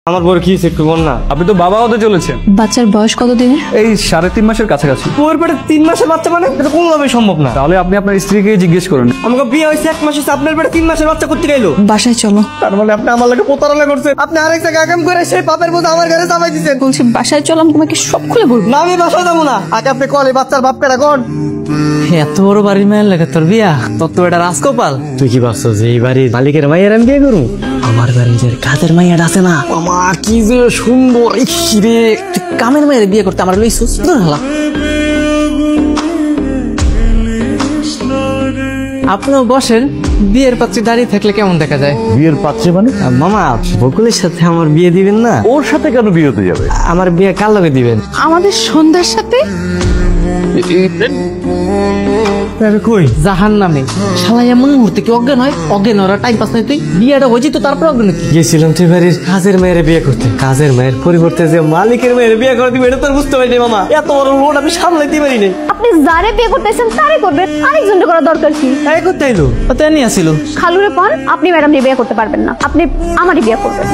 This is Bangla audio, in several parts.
আমার বউর কি একটু বল না। আপনি তো বাবা হতে চলেছেন। বাচ্চার বয়স কত দিনের? এই 3.5 মাসের কাছাকাছি। বউর পেটে 3 মাসের বাচ্চা মানে এটা কোনোভাবেই সম্ভব না। তাহলে আপনি আপনার স্ত্রীকে জিজ্ঞেস করুন। আমাকে বিয়ে হয়েছে 1 মাস হয়েছে, আপনার পেটে 3 মাসের বাচ্চা করতে গেলো। বাসায় চলো। তার মানে আপনি আমার লাগে প্রতারণা করছেন। আপনি আরেক জায়গায় আগাম করে সেই পাপের বোঝা আমার ঘরে চাপাই দিচ্ছেন। বলছি বাসায় চলো, আমি তোমাকে সব খুলে বলবো। না আমি বাসায় যাবো না। আগে আপনি কলে বাচ্চার বাপ পেরা কোন? এত বড় বাড়ির মায়ের লাগে তোর বিয়া? তোর তো এটা রাজকপাল। তুই কি ভাবছো যে এই বাড়ির মালিকের মায়ের আমি বিয়ে করবো? আমার বাড়ির যে কাজের মাইয়াটা আছে না, মামা কি যে সুন্দর। রে কামের মায়ের বিয়ে করতে আমার লইছুস হালা। আপনিও বসেন, বিয়ের পাত্রী দাঁড়িয়ে থাকলে কেমন দেখা যায়? বিয়ের পাত্রে মানে? মামা বকুলের সাথে আমার বিয়ে দিবেন না? ওর সাথে কেন বিয়ে হতে যাবে? আমার বিয়ে কার লগে দিবেন? আমাদের সন্ধ্যার সাথে কই জাহান নামে শালা এমন মুহূর্তে কি অজ্ঞান হয়? অজ্ঞান ওরা টাইম পাস নাই। তুই বিয়েটা হয়েছি তো তারপর অজ্ঞান কি? গেছিলাম তুই বাড়ির কাজের মেয়ের বিয়ে করতে, কাজের মেয়ের পরিবর্তে যে মালিকের মেয়ের বিয়ে করে দিবে এটা তো বুঝতে পারিনি মামা। এত বড় লোড আমি সামলাইতে পারি নাই। আপনি যারে বিয়ে করতেছেন তারে করবেন, আরেকজনকে করা দরকার কি? তাই করতে আইলো তো এমনি আসিল। খালুরে পর আপনি ম্যাডাম বিয়ে করতে পারবেন না, আপনি আমারই বিয়ে করবেন।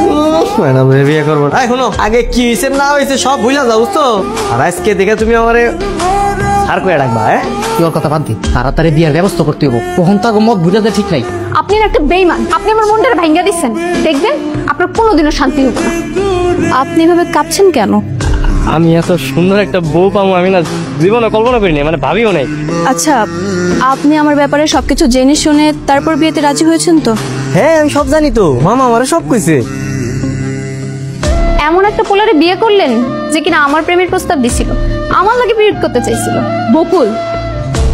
ম্যাডাম বিয়ে করবো না। শোনো আগে কি হয়েছে না হয়েছে সব ভুলা যাও বুঝছো। আর আজকে দেখে তুমি আমারে আর কয়ে ডাকবা। তুই ওর কথা বাদ দি, তাড়াতাড়ি বিয়ের ব্যবস্থা করতে হবো। কখন তো মত বুঝাতে ঠিক নাই। আপনি একটা বেইমান, আপনি আমার মনটা ভাঙ্গা দিচ্ছেন। দেখবেন আপনার কোনোদিনও শান্তি হবে না। আপনি এভাবে কাঁপছেন কেন? আমি এত সুন্দর একটা বউ পাবো আমি না জীবনে কল্পনা করিনি, মানে ভাবিও নাই। আচ্ছা, আপনি আমার ব্যাপারে সবকিছু জেনে শুনে তারপর বিয়েতে রাজি হয়েছেন তো? হ্যাঁ আমি সব জানি তো, মামা আমারে সব কইছে। এমন একটা পোলারে বিয়ে করলেন যে কিনা আমার প্রেমের প্রস্তাব দিছিল, আমার লাগে বিয়ে করতে চাইছিল। বকুল,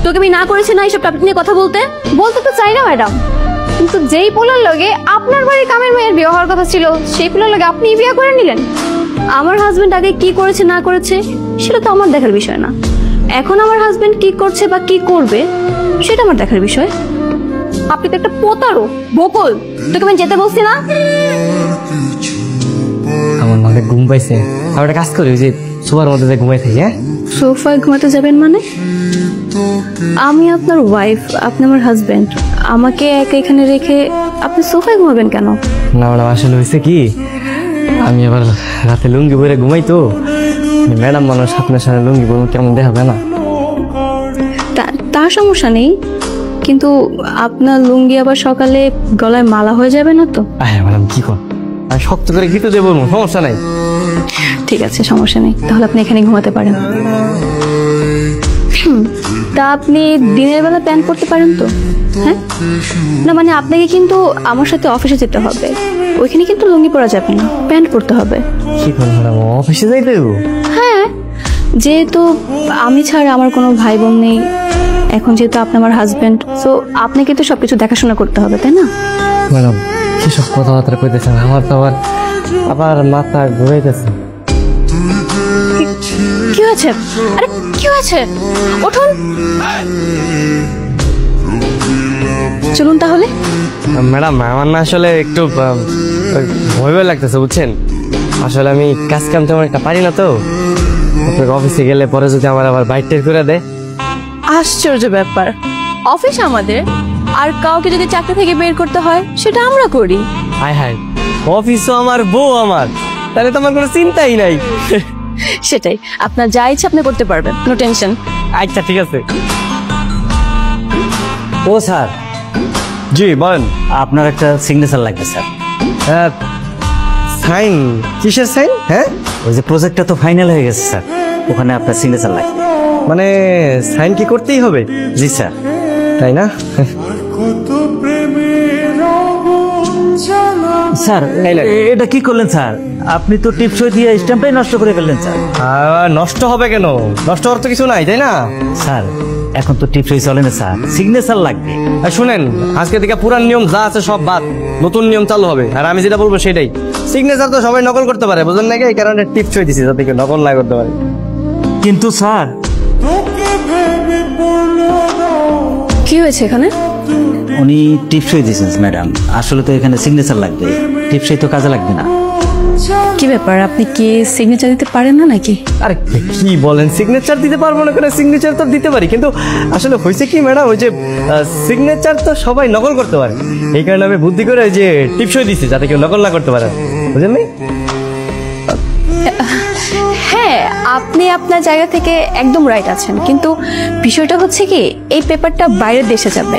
তোকে আমি না করেছি না এইসব টপিক নিয়ে কথা বলতে তো চাই না ম্যাডাম, কিন্তু যেই পোলার লগে আপনার বাড়ির কামের মেয়ের বিয়ে হওয়ার কথা ছিল সেই পোলার লগে আপনি বিয়ে করে নিলেন। আমার হাজবেন্ড আগে কি করেছে না করেছে সেটা তো আমার দেখার বিষয় না। এখন আমার হাজবেন্ড কি করছে বা কি করবে সেটা আমার দেখার বিষয়। আপনি তো একটা প্রতারক। বকুল, তোকে আমি যেতে বলছি না? আমার মাকে ঘুম পাইছে, আমি একটা কাজ করি ওই যে সোফার মধ্যে যে ঘুমাই থাকি। হ্যাঁ সোফায় ঘুমাতে যাবেন মানে? আমি আপনার ওয়াইফ, আপনি আমার হাজবেন্ড, আমাকে একা এখানে রেখে আপনি সোফায় ঘুমাবেন কেন? না ম্যাডাম আসলে হয়েছে কি, আমি আবার রাতে লুঙ্গি পরে ঘুমাই তো। ম্যাডাম মানুষ আপনার সাথে লুঙ্গি পরে কেমন দেখাবে না? তার সমস্যা নেই, কিন্তু আপনার লুঙ্গি আবার সকালে গলায় মালা হয়ে যাবে না তো? হ্যাঁ ম্যাডাম কি কর, আমি শক্ত করে গিতে দেবো, সমস্যা নাই। ঠিক আছে, সমস্যা নেই, তাহলে আপনি এখানে ঘুমাতে পারেন। তা আপনি দিনের বেলা প্যান্ট পরতে পারেন তো? হ্যাঁ না, মানে আপনাকে কিন্তু আমার সাথে অফিসে যেতে হবে, ওইখানে কিন্তু লুঙ্গি পরা যাবে না, প্যান্ট পরতে হবে। কি করবো ম্যাডাম, অফিসে যাইতে দেবো? হ্যাঁ, যেহেতু আমি ছাড়া আমার কোনো ভাই বোন নেই, এখন যেহেতু আপনি আমার হাজবেন্ড, সো আপনাকে তো সবকিছু দেখাশোনা করতে হবে, তাই না? ম্যাডাম কিসব কথাবার্তা কইতেছেন, আমার তো আবার মাথা ঘুরাইতেছে। কি হয়েছে? আরে কি হয়েছে? উঠুন, চলুন তাহলে। ম্যাডাম আমার না আসলে একটু ভয় ভয় লাগতেছে বুঝছেন। আসলে আমি কাজ কাম তেমন একটা পারি না তো, অফিসে গেলে পরে যদি আমার আবার বাইক টের করে দেয়। আশ্চর্য ব্যাপার, অফিস আমাদের, আর কাউকে যদি চাকরি থেকে বের করতে হয় সেটা আমরা করি। হায় হায়, অফিসও আমার, বউ আমার, তাহলে তো আমার কোনো চিন্তাই নাই। সেটাই, আপনার যা ইচ্ছা আপনি করতে পারবেন, নো টেনশন। আচ্ছা ঠিক আছে। ও স্যার, জি বলেন। আপনার একটা সিগনেচার লাগবে স্যার। সাইন? কিসের সাইন? হ্যাঁ ওই যে প্রজেক্টটা তো ফাইনাল হয়ে গেছে স্যার, ওখানে আপনার সিগনেচার লাগবে। মানে সাইন কি করতেই হবে? জি স্যার। তাই না? স্যার এটা কি করলেন স্যার? আপনি তো টিপসই দিয়ে স্ট্যাম্পটাই নষ্ট করে ফেললেন স্যার। নষ্ট হবে কেন? নষ্ট হওয়ার তো কিছু নাই, তাই না? স্যার এখন তো টিপসই চলে না স্যার, সিগনেচার লাগবে। শুনেন, আজকে থেকে পুরান নিয়ম যা আছে সব বাদ, নতুন নিয়ম চালু হবে, আর আমি যেটা বলবো সেটাই। সিগনেচার তো সবাই নকল করতে পারে, বুঝলেন নাকি? এই কারণে টিপসই দিছি যাতে কেউ নকল না করতে পারে। কিন্তু স্যার, কি হয়েছে এখানে? উনি টিপসই দিয়েছেন ম্যাডাম, আসলে তো এখানে সিগনেচার লাগবে, টিপসই তো কাজে লাগবে না। কি ব্যাপার, আপনি কি সিগনেচার দিতে পারেন না নাকি? আরে কি বলেন, সিগনেচার দিতে পারবো না কেন? সিগনেচার তো দিতে পারি, কিন্তু আসলে হয়েছে কি ম্যাডাম, ওই যে সিগনেচার তো সবাই নকল করতে পারে, এই কারণে আমি বুদ্ধি করে ওই যে টিপসই দিছি যাতে কেউ নকল না করতে পারে, বুঝলেন? হ্যাঁ, আপনি আপনার জায়গা থেকে একদম রাইট আছেন, কিন্তু বিষয়টা হচ্ছে কি, এই পেপারটা বাইরের দেশে যাবে।